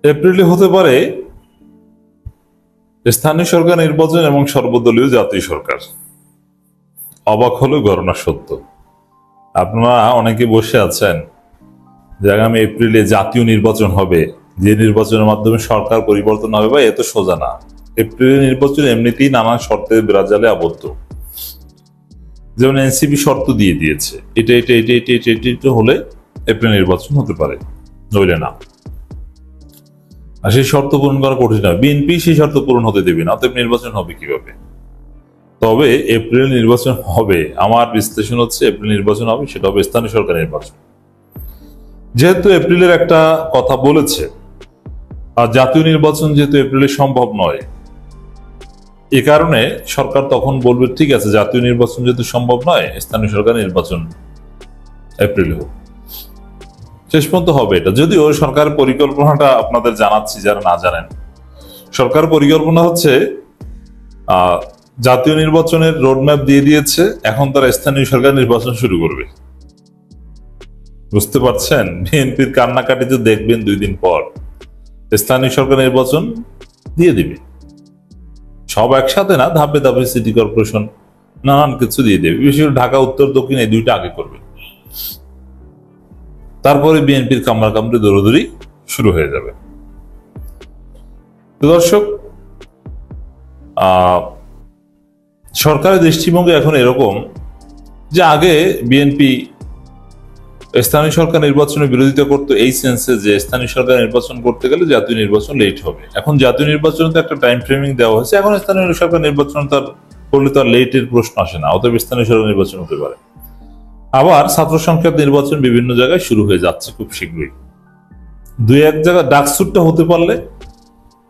এপ্রিলে হতে পারে স্থানীয় সরকার নির্বাচন এবং সর্বদলীয় জাতীয় সরকার। অবাক হলেও ঘটনা সত্য। আপনারা অনেকে বসে আছেন যে আগামী এপ্রিলে জাতীয় নির্বাচন হবে, যে নির্বাচনের মাধ্যমে সরকার পরিবর্তন হবে, বা এত সোজা না। এপ্রিলে নির্বাচন এমনিতেই নানা শর্তের বিরাজালে আবদ্ধ। যেমন এনসিপি শর্ত দিয়ে দিয়েছে, এটা হলে এপ্রিল নির্বাচন হতে পারে, নইলে না। আর সেই শর্ত পূরণ করা কঠিন হয়। বিএনপি সেই শর্ত পূরণ হতে দেবে না, অতএব নির্বাচন হবে কিভাবে? তবে এপ্রিল নির্বাচন হবে, আমার বিশ্লেষণ হচ্ছে এপ্রিল নির্বাচন হবে, সেটা হবে স্থানীয় সরকার নির্বাচন। যেহেতু এপ্রিলের একটা কথা বলেছে, আর জাতীয় নির্বাচন যেহেতু এপ্রিলে সম্ভব নয়, এ কারণে সরকার তখন বলবে ঠিক আছে, জাতীয় নির্বাচন যেহেতু সম্ভব নয়, স্থানীয় সরকার নির্বাচন এপ্রিলে হোক। শেষ পর্যন্ত হবে এটা। যদিও সরকারের পরিকল্পনাটা আপনাদের জানাচ্ছি যারা না জানেন, সরকার পরিকল্পনা হচ্ছে জাতীয় নির্বাচনের রোডম্যাপ দিয়ে দিয়েছে, এখন তারা স্থানীয় সরকার নির্বাচন শুরু করবে। বুঝতে পারছেন? বিএনপির কান্নাকাটি তো দেখবেন 2 দিন পর স্থানীয় সরকার নির্বাচন দিয়ে দিবে। সব একসাথে না, ধাপে ধাপে সিটি কর্পোরেশন নানান কিছু দিয়ে দেবে। বিশেষ করে ঢাকা উত্তর দক্ষিণ এই দুইটা আগে করবে, তারপরে বিএনপির কামড়া কামড়ে দৌড়দৌড়ি শুরু হয়ে যাবে। দর্শক, সরকারের দৃষ্টিভঙ্গি এখন এরকম যে আগে বিএনপি স্থানীয় সরকার নির্বাচনের বিরোধিতা করতো এই সেন্সে যে স্থানীয় সরকার নির্বাচন করতে গেলে জাতীয় নির্বাচন লেট হবে। এখন জাতীয় নির্বাচনে তো একটা টাইম ফ্রেমিং দেওয়া হয়েছে, এখন স্থানীয় সরকার নির্বাচন তার করলে তো আর লেটের প্রশ্ন আসে না, অতএব স্থানীয় সরকার নির্বাচন হতে পারে। আবার ছাত্র সংসদ নির্বাচন বিভিন্ন জায়গায় শুরু হয়ে যাচ্ছে খুব শীঘ্রই। 2-1 জায়গায় ডাকসুটটা হতে পারলে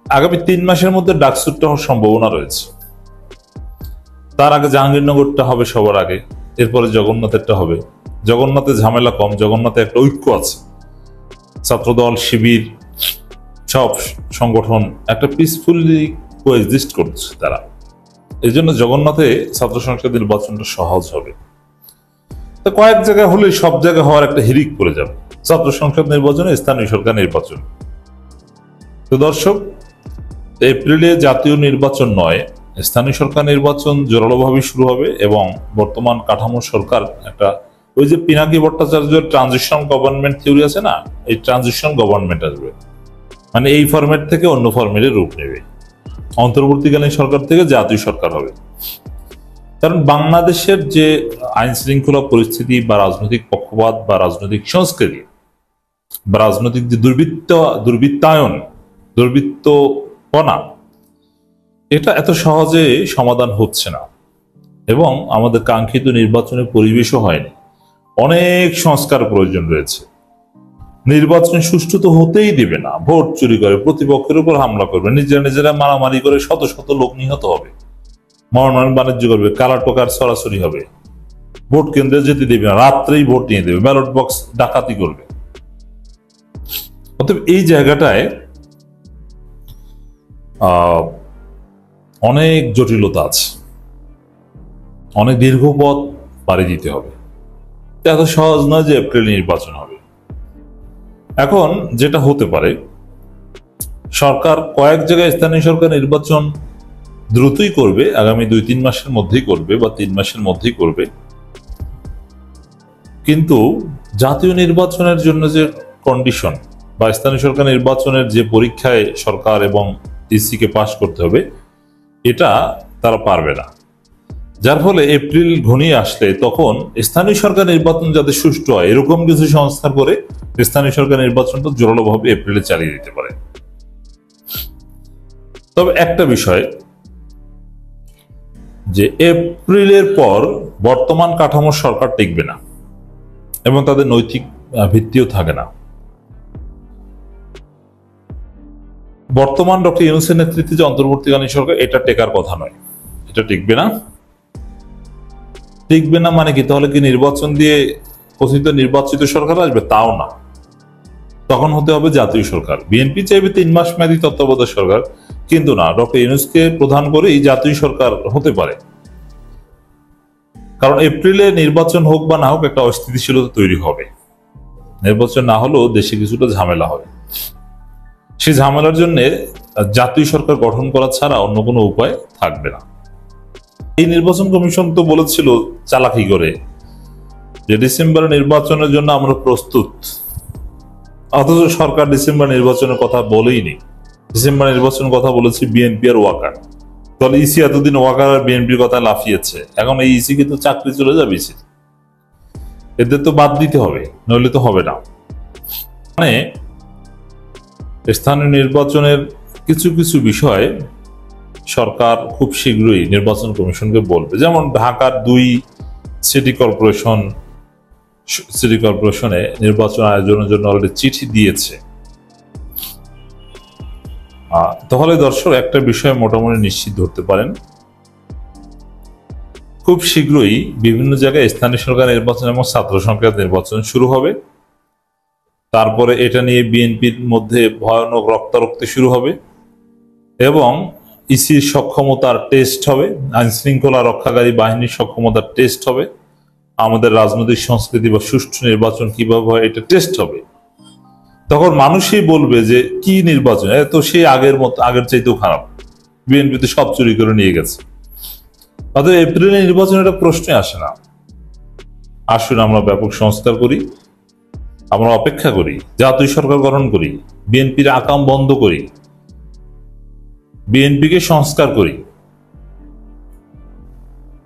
আগামী 3 মাসের মধ্যে ডাকসুটটা হওয়ার সম্ভাবনা রয়েছে। তার আগে জাহাঙ্গীরনগরটা হবে সবার আগে, এরপরে জগন্নাথেরটা হবে। জগন্নাথে ঝামেলা কম, জগন্নাথে একটা ঐক্য আছে, ছাত্রদল, শিবির, সব সংগঠন একটা পিসফুলি কোএক্সিস্ট করছে তারা। এই জন্য জগন্নাথে ছাত্র সংসদ নির্বাচনটা সহজ হবে। তো কয়েক জায়গায় হলে সব জায়গায় হওয়ার একটা হিরিক পড়ে যাবে, ছাত্র সংসদ নির্বাচনে স্থানীয় সরকার নির্বাচন। তো দর্শক, এপ্রিলে জাতীয় নির্বাচন নয়, স্থানীয় সরকার নির্বাচন জোরালোভাবে শুরু হবে এবং বর্তমান কাঠামো সরকার একটা, ওই যে পিনাকি ভট্টাচার্যের ট্রানজিশন গভর্নমেন্ট থিওরি আছে না, এই ট্রানজিশন গভর্নমেন্ট আসবে, মানে এই ফরম্যাট থেকে অন্য ফরম্যাটে রূপ নেবে। অন্তর্বর্তীকালীন সরকার থেকে জাতীয় সরকার হবে। কারণ বাংলাদেশের যে আইন শৃঙ্খলা পরিস্থিতি বা রাজনৈতিক পক্ষপাত বা রাজনৈতিক সংস্কৃতি বা রাজনৈতিক যে দুর্বৃত্তপনা, এটা এত সহজে সমাধান হচ্ছে না এবং আমাদের কাঙ্ক্ষিত নির্বাচনের পরিবেশও হয়নি। অনেক সংস্কার প্রয়োজন রয়েছে। নির্বাচন সুষ্ঠু তো হতেই দিবে না, ভোট চুরি করে, প্রতিপক্ষের উপর হামলা করবে, নিজেরা মারামারি করে শত শত লোক নিহত হবে, মনোনয়ন বাণিজ্য করবে, কালা টোকার সরাসরি হবে, ভোট কেন্দ্রে যেতে দেবে না, রাত্রেই ভোট নিয়ে দেবে, ব্যালট বক্স ডাকাতি করবে। অতএব এই জায়গাটায় অনেক জটিলতা আছে, অনেক দীর্ঘ পথ পাড়ি দিতে হবে। এত সহজ নয় যে এপ্রিল নির্বাচন হবে। এখন যেটা হতে পারে, সরকার কয়েক জায়গায় স্থানীয় সরকার নির্বাচন দ্রুতই করবে, আগামী 2-3 মাসের মধ্যেই করবে বা 3 মাসের মধ্যেই করবে। কিন্তু জাতীয় নির্বাচনের জন্য যে কন্ডিশন বা স্থানীয় সরকার নির্বাচনের যে পরীক্ষায় সরকার এবং ইসিকে পাশ করতে হবে, এটা তারা পারবে না। যার ফলে এপ্রিল ঘনিয়ে আসলে তখন স্থানীয় সরকার নির্বাচন যাতে সুষ্ঠু হয় এরকম কিছু সংস্কার করে স্থানীয় সরকার নির্বাচনটা জোরালোভাবে এপ্রিলে চালিয়ে দিতে পারে। তবে একটা বিষয়, যে এপ্রিলের পর বর্তমান কাঠামোর সরকার টিকবে না এবং তাদের নৈতিক ভিত্তিও থাকে না। বর্তমান ডক্টর ইউনূসের নেতৃত্বে যে অন্তর্বর্তীকালীন সরকার, এটা টেকার কথা নয়, এটা টিকবে না। টিকবে না মানে কি? তাহলে কি নির্বাচন দিয়ে কথিত নির্বাচিত সরকার আসবে? তাও না, তখন হতে হবে জাতীয় সরকার। বিএনপি চাইবে 3 মাস মেয়াদী তত্ত্বাবধায়ক সরকার, কিন্তু না, ডক্টর ইউনূসকে প্রধান করেই জাতীয় সরকার হতে পারে। কারণ এপ্রিলে নির্বাচন হোক বা না হোক, একটা অস্থিতিশীলতা তৈরি হবে। নির্বাচন না হলেও দেশে কিছুটা ঝামেলা হবে। সেই ঝামেলার জন্য জাতীয় সরকার গঠন করা ছাড়া অন্য কোনো উপায় থাকবে না। এই নির্বাচন কমিশন তো বলেছিল চালাকি করে যে ডিসেম্বর নির্বাচনের জন্য আমরা প্রস্তুত, অথচ সরকার ডিসেম্বর নির্বাচনের কথা বলেইনি। ডিসেম্বর নির্বাচনের কথা বলেছে বিএনপি আর ওয়াকার। তাহলে ইসি এতদিন ওয়াকার আর বিএনপির কথা লাফিয়েছে, এখন এই ইসি কিন্তু চাকরি চলে যাবে ইসি, এদের তো বাদ দিতে হবে, নইলে তো হবে না। মানে স্থানীয় নির্বাচনের কিছু কিছু বিষয় সরকার খুব শীঘ্রই নির্বাচন কমিশনকে বলবে। যেমন ঢাকার 2 সিটি কর্পোরেশনে নির্বাচন আয়োজনের জন্য অলরেডি চিঠি দিয়েছে। তাহলে দর্শক একটা বিষয় মোটামুটি নিশ্চিত ধরতে পারেন, খুব শীঘ্রই বিভিন্ন জায়গায় স্থানীয় সরকার নির্বাচন এবং ছাত্র সংসদ নির্বাচন শুরু হবে। তারপরে এটা নিয়ে বিএনপির মধ্যে ভয়ানক রক্তারক্তি শুরু হবে এবং ইসির সক্ষমতার টেস্ট হবে, আইন শৃঙ্খলা রক্ষাকারী বাহিনীর সক্ষমতার টেস্ট হবে, আমাদের রাজনৈতিক সংস্কৃতি বা সুষ্ঠু নির্বাচন কিভাবে হয় এটা টেস্ট হবে। তখন মানুষই বলবে যে কি নির্বাচন, তো সেই আগের চাইতেও খারাপ, বিএনপি তো সব চুরি করে নিয়ে গেছে। অর্থাৎ এপ্রিলে নির্বাচন এটা প্রশ্নে আসে না। আসুন আমরা ব্যাপক সংস্কার করি, আমরা অপেক্ষা করি, জাতীয় সরকার গঠন করি, বিএনপির আকাম বন্ধ করি, বিএনপিকে সংস্কার করি।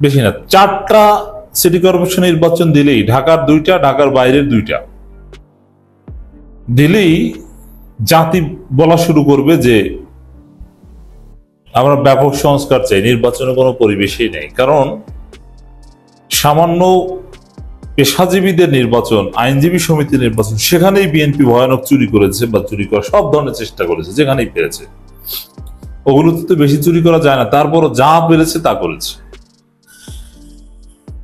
বেশি না, 4টা সিটি কর্পোরেশন নির্বাচন দিলেই, ঢাকার 2টা, ঢাকার বাইরের 2টা দিলেই জাতি বলা শুরু করবে যে আমরা ব্যাপক সংস্কার চাই, নির্বাচনে কোনো পরিবেশই নেই। কারণ সামান্য পেশাজীবীদের নির্বাচন, আইনজীবী সমিতির নির্বাচন, সেখানেই বিএনপি ভয়ানক চুরি করেছে বা চুরি করার সব ধরনের চেষ্টা করেছে, যেখানেই পেরেছে। ওগুলোতে তো বেশি চুরি করা যায় না, তারপরও যা পেরেছে তা করেছে।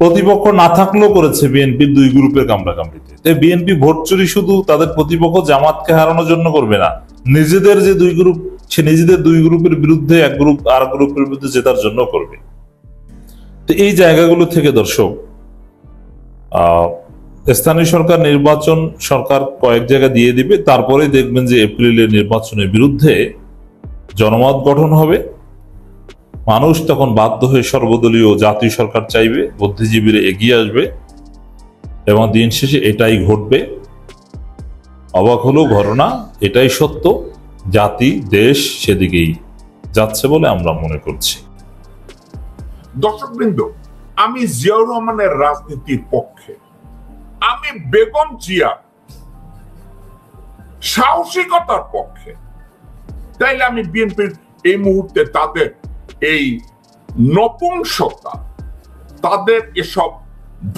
প্রতিপক্ষ না থাকলেও করেছে বিএনপির 2 গ্রুপের কামড়াকামড়িতে। বিএনপি ভোট চুরি শুধু তাদের প্রতিপক্ষ জামাতকে হারানোর জন্য করবে না, নিজেদের যে 2 গ্রুপ, সে নিজেদের 2 গ্রুপের বিরুদ্ধে এক গ্রুপ আর গ্রুপের বিরুদ্ধে জেতার জন্য করবে। তো এই জায়গাগুলো থেকে দর্শক স্থানীয় সরকার নির্বাচন সরকার কয়েক জায়গা দিয়ে দিবে, তারপরে দেখবেন যে এপ্রিলের নির্বাচনের বিরুদ্ধে জনমত গঠন হবে। মানুষ তখন বাধ্য হয়ে সর্বদলীয় জাতীয় সরকার চাইবে, বুদ্ধিজীবীরা এগিয়ে আসবে এবং দিন শেষে এটাই ঘটবে। অবাক হলো ঘটনা, এটাই সত্য, জাতি দেশ সেদিকেই যাচ্ছে বলে আমরা মনে করছি। দর্শকবৃন্দ, আমি জিয়াউর রহমানের রাজনীতির পক্ষে, আমি বেগম জিয়া সাহসিকতার পক্ষে। তাইলে আমি বিএনপির এই মুহূর্তে তাদের এই নপুংসতা, তাদের এসব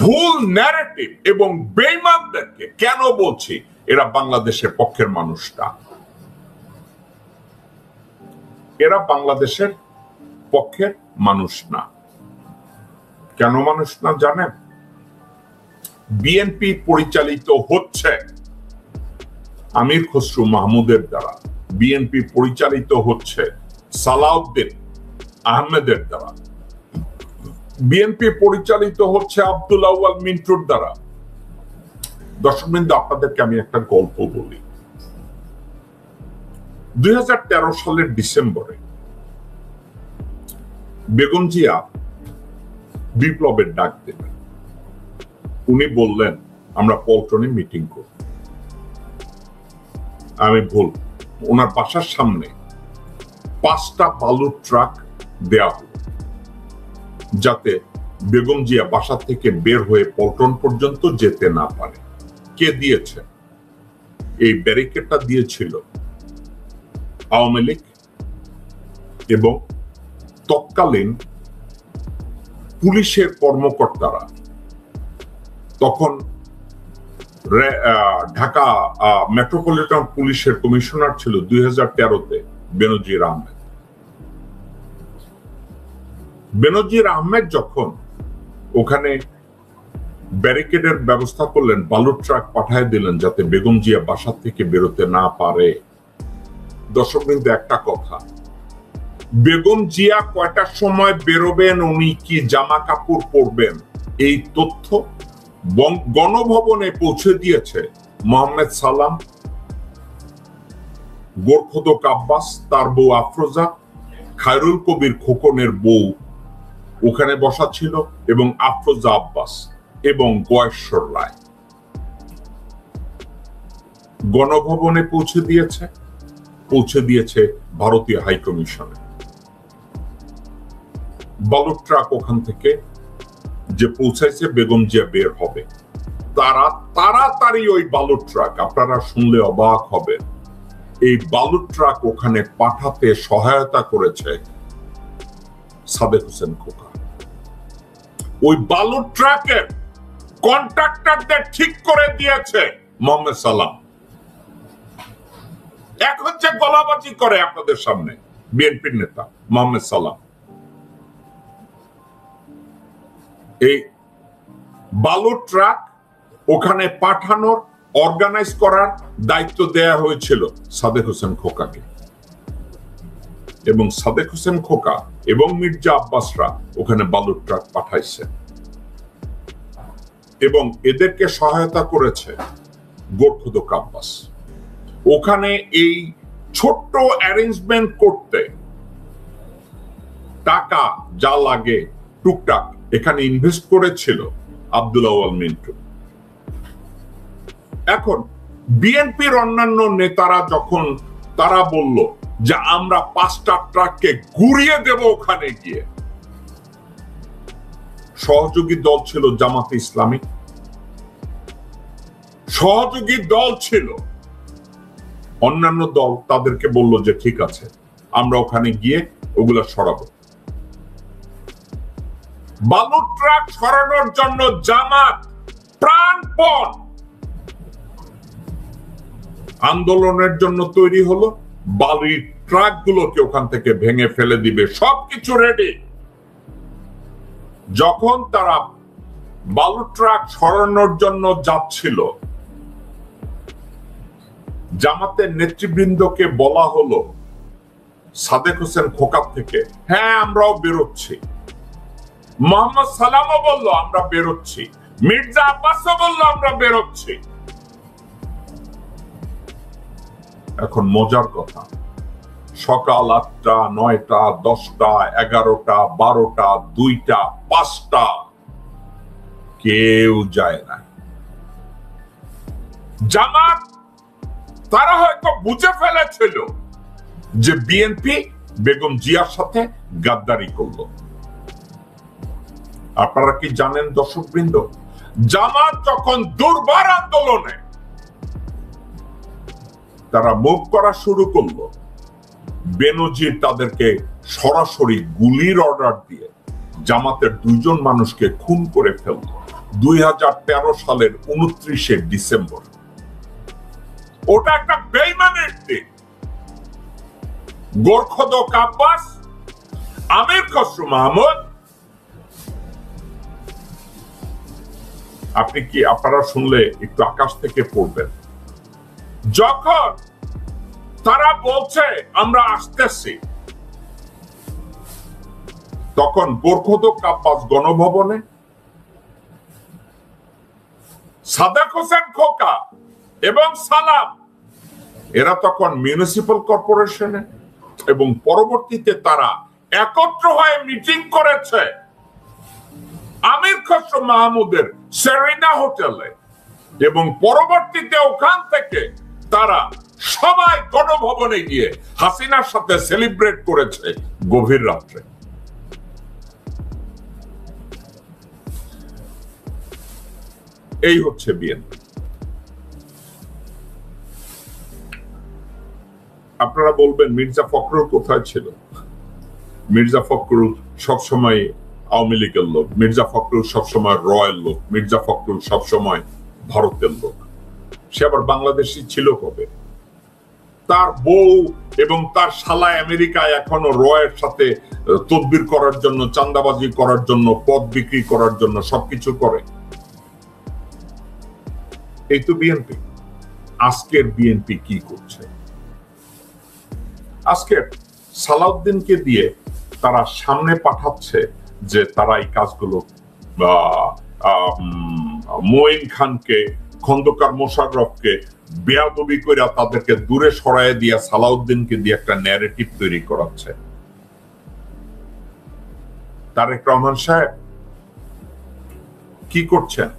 ভুল ন্যারেটিভ এবং বেঈমানদেরকে কেন বলছি এরা বাংলাদেশের পক্ষের মানুষ না? এরা বাংলাদেশের পক্ষের মানুষ না। কেন মানুষ না জানেন? বিএনপি পরিচালিত হচ্ছে আমির খসরু মাহমুদের দ্বারা, বিএনপি পরিচালিত হচ্ছে সালাউদ্দিন আহমেদের দ্বারা, বিএনপি পরিচালিত হচ্ছে আব্দুল আউয়াল মিন্টুর দ্বারা। দর্শকবৃন্দ, আপনাদেরকে আমি একটা গল্প বলি। 2013 সালের ডিসেম্বরে বেগম জিয়া বিপ্লবের ডাক দেবেন। উনি বললেন আমরা পল্টনে মিটিং করব। আমি ভুল, ওনার বাসার সামনে 5টা বালুর ট্রাক দেয়া হলো যাতে বেগম জিয়া বাসা থেকে বের হয়ে পল্টন পর্যন্ত যেতে না পারে। কে দিয়েছে এই ব্যারিকেডটা? দিয়েছিল আওয়ামী লীগ এবং তৎকালীন পুলিশের কর্মকর্তারা। তখন ঢাকা মেট্রোপলিটন পুলিশের কমিশনার ছিল 2013-তে বেনজির আহমেদ। বেনজির আহমেদ যখন ওখানে ব্যারিকেডের ব্যবস্থা করলেন, বালুর ট্রাক পাঠিয়ে দিলেন যাতে বেগম জিয়া বাসা থেকে বেরোতে না পারে। দর্শকবৃন্দ, একটা কথা, বেগম জিয়া কয়টার সময় বেরোবেন, উনি কি জামা কাপড় পরবেন, এই তথ্য গণভবনে পৌঁছে দিয়েছে মোহাম্মদ সালাম গোরখোদক আব্বাস, তার বউ আফরোজা, খায়রুল কবির খোকনের বউ ওখানে বসা ছিল, এবং আফরোজা আব্বাস এবং গয়েশ্বর রায় গণভবনে পৌঁছে দিয়েছে ভারতীয় হাইকমিশনে। বালুর ট্রাক ওখান থেকে যে পৌঁছাইছে, বেগম জিয়া বের হবে, তারা তাড়াতাড়ি ওই বালুর ট্রাক, আপনারা শুনলে অবাক হবেন, এই বালুর ট্রাক ওখানে পাঠাতে সহায়তা করেছে সাদেক হোসেন খোকা। ওই বালুর ট্রাকের কন্ট্রাক্টরদের ঠিক করে দিয়েছে মোহাম্মদ সালাম। এক হচ্ছে গলাবাজি করে আপনাদের সামনে বিএনপির নেতা মোহাম্মদ সালাম। এই বালুর ট্রাক ওখানে পাঠানোর, অর্গানাইজ করার দায়িত্ব দেয়া হয়েছিল সাদেক হোসেন খোকাকে, এবং সাদেক হোসেন খোকা এবং মির্জা আব্বাসরা ওখানে বালুর ট্রাক পাঠাইছে, এবং এদেরকে সহায়তা করেছে গোরখোদক আব্বাস। ওখানে এই ছোট্ট অ্যারেঞ্জমেন্ট করতে টাকা যা লাগে টুকটাক এখানে ইনভেস্ট করেছিল আব্দুল আউয়াল মিন্টু। এখন বিএনপির অন্যান্য নেতারা যখন তারা বলল যে আমরা 5টা ট্রাককে ঘুরিয়ে দেব ওখানে গিয়ে, সহযোগী দল ছিল জামাতে ইসলামী, সহযোগী দল ছিল অন্যান্য দল, তাদেরকে বলল যে ঠিক আছে, আমরা ওখানে গিয়ে ওগুলা সরাবো। বালুর ট্রাক সরানোর জন্য জামাত প্রাণপণ আন্দোলনের জন্য তৈরি হলো, বালুর ট্রাক গুলোকে ওখান থেকে ভেঙে ফেলে দিবে, সবকিছু রেডি। যখন তারা বালুর ট্রাক সরানোর জন্য যাচ্ছিল, জামাতের নেতৃবৃন্দকে বলা হলো সাদেক হোসেন খোকা থেকে, হ্যাঁ আমরাও বেরোচ্ছি। মোহাম্মদ সালামও বলল আমরা বেরোচ্ছি, মির্জা আব্বাসও বলল আমরা বেরোচ্ছি। এখন মজার কথা, সকাল 8টা, 9টা, 10টা, 11টা, 12টা, 2টা, 5টা, কেউ যায় না। জামাত তারা হয়তো বুঝে ফেলেছিল যে বিএনপি বেগম জিয়ার সাথে গাদ্দারি করলো। আপনারা কি জানেন দর্শকবৃন্দ, জামাত যখন দুর্বার আন্দোলনে তারা মুভ করা শুরু করলো, বেনজির তাদেরকে সরাসরি গুলির অর্ডার দিয়ে জামাতের 2 জন মানুষকে খুন করে ফেলল 2013 সালের 29শে ডিসেম্বর। ওটা একটা বেঈমানের দিন। গোরখোদক আব্বাস, আমির খসরু মাহমুদ, আপনারা শুনলে একটু আকাশ থেকে পড়বেন। যখন তারা বলছে আমরা আসতেছি, তখন গোরখোদক আব্বাস গণভবনে, সাদেক হোসেন খোকা এবং সালাম এরা তখন মিউনিসিপাল কর্পোরেশনে, এবং পরবর্তীতে তারা একত্র হয়ে মিটিং করেছে আমির খসরু মাহমুদের সেরিনা হোটেলে, এবং পরবর্তীতে ওখান থেকে তারা সবাই গণভবনে গিয়ে হাসিনার সাথে সেলিব্রেট করেছে গভীর রাত্রে। এই হচ্ছে বিএনপি। আপনারা বলবেন মির্জা ফখরুল কোথায় ছিল? মির্জা ফখরুল সবসময় আওয়ামী লীগের লোক, মির্জা ফখরুল সবসময় রয়্যাল লোক, মির্জা ফখরুল সবসময় ভারতের লোক। সে আবার বাংলাদেশি ছিল কবে? তার বউ এবং তার শালা আমেরিকায় এখনো রয়ের সাথে তদবির করার জন্য, চাঁদাবাজি করার জন্য, পদ বিক্রি করার জন্য সবকিছু করে। এই তো বিএনপি। আজকের বিএনপি কি করছে? আজকে সালাউদ্দিনকে দিয়ে তারা সামনে পাঠাচ্ছে যে তারা এই কাজগুলো, মঈন খানকে খন্দকার মোশাররফকে বেয়াদবি করে তাদেরকে দূরে সরায় দিয়া সালাউদ্দিনকে দিয়ে একটা ন্যারেটিভ তৈরি করাচ্ছে। তারেক রহমান সাহেব কি করছেন?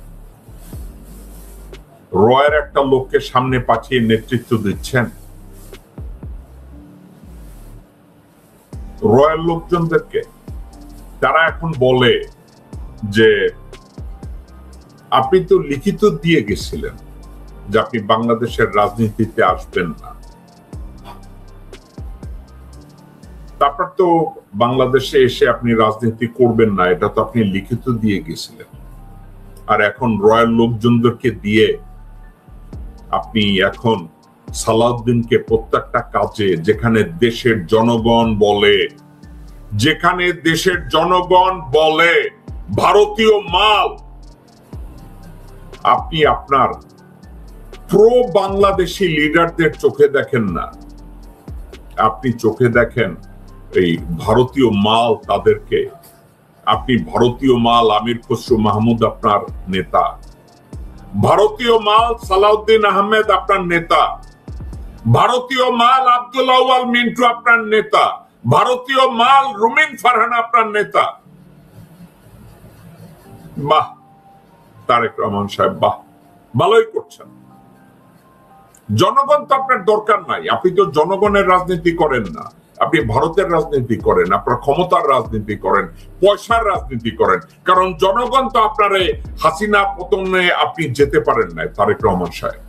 রয়ের একটা লোককে সামনে পাঠিয়ে নেতৃত্ব দিচ্ছেন। রয়ের লোকজনদেরকে তারা এখন বলে যে আপনি তো লিখিত দিয়ে গেছিলেন যে আপনি বাংলাদেশের রাজনীতিতে আসবেন না, তারপর তো বাংলাদেশে এসে আপনি রাজনীতি করবেন না, এটা তো আপনি লিখিত দিয়ে গেছিলেন। আর এখন রয়্যাল লোকজনদেরকে দিয়ে আপনি এখন সালাউদ্দিনকে প্রত্যেকটা কাজে যেখানে দেশের জনগণ বলে ভারতীয় মাল, আপনি আপনার প্রো বাংলাদেশি লিডারদের চোখে দেখেন না, আপনি চোখে দেখেন এই ভারতীয় মাল তাদেরকে। আপনি ভারতীয় মাল আমির খসরু মাহমুদ আপনার নেতা, ভারতীয় মাল সালাউদ্দিন আহমেদ আপনার নেতা, ভারতীয় মাল আব্দুল আউয়াল মিন্টু আপনার নেতা, ভারতীয় মাল রুমিন ফারহান আপনার নেতা। বাহ তারেক রহমান সাহেব, বাহ, ভালোই করছেন। জনগণ তো আপনার দরকার নাই, আপনি তো জনগণের রাজনীতি করেন না, আপনি ভারতের রাজনীতি করেন, আপনার ক্ষমতার রাজনীতি করেন, পয়সার রাজনীতি করেন। কারণ জনগণ তো আপনারে হাসিনা পতনে আপনি যেতে পারেন নাই তারেক রহমান সাহেব।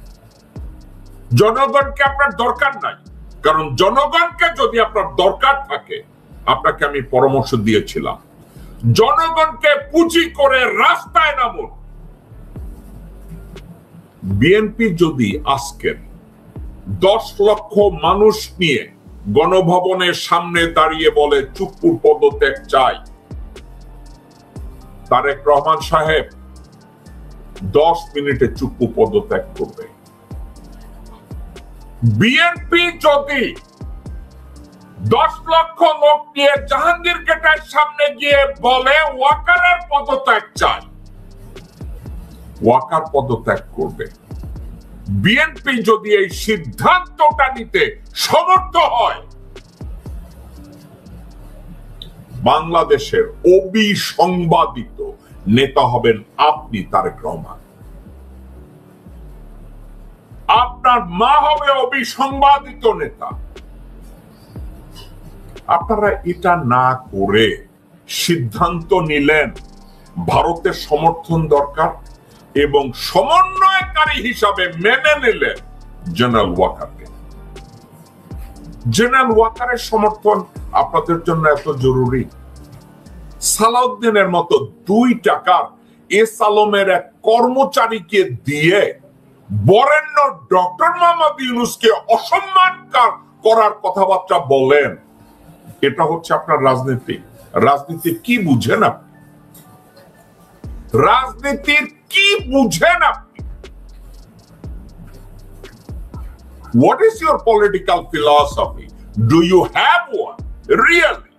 জনগণকে আপনার দরকার নাই, কারণ জনগণকে যদি আপনার দরকার থাকে, আপনাকে আমি পরামর্শ দিয়েছিলাম জনগণকে পুঁজি করে রাস্তায় নামুন। বিএনপি যদি আজকের 10 লক্ষ মানুষ নিয়ে গণভবনের সামনে দাঁড়িয়ে বলে চুপ্পুর পদত্যাগ চাই, তারেক রহমান সাহেব 10 মিনিটে চুপ্পু পদত্যাগ করবে। বিএনপি যদি 10 লক্ষ লোক নিয়ে জাহাঙ্গীর গেটের সামনে গিয়ে বলে ওয়াকারের পদত্যাগ চাই, ওয়াকার পদত্যাগ করবে। বিএনপি যদি এই সিদ্ধান্তটা নিতে সমর্থ হয়, বাংলাদেশের অবিসংবাদিত নেতা হবেন আপনি তারেক রহমান। আপনার মা হবে অবিসংবাদিত নেতা। আপনারা এটা না করে সিদ্ধান্ত নিলেন ভারতের সমর্থন দরকার এবং সমন্বয়কারী হিসাবে মেনে নিলেন জেনারেল ওয়াকারকে। জেনারেল ওয়াকারের সমর্থন আপনাদের জন্য এত জরুরি? সালাউদ্দিনের মতো 2 টাকার এস আলমের এক কর্মচারীকে দিয়ে বরেণ্য ডক্টর মোহাম্মদ ইউনূসকে অসম্মান করার কথাবার্তা বলেন, এটা হচ্ছে আপনার রাজনীতি? রাজনীতি কি বুঝেন আপনি? রাজনীতির কি বুঝেন আপনি? What is your political philosophy? Do you have one? Really?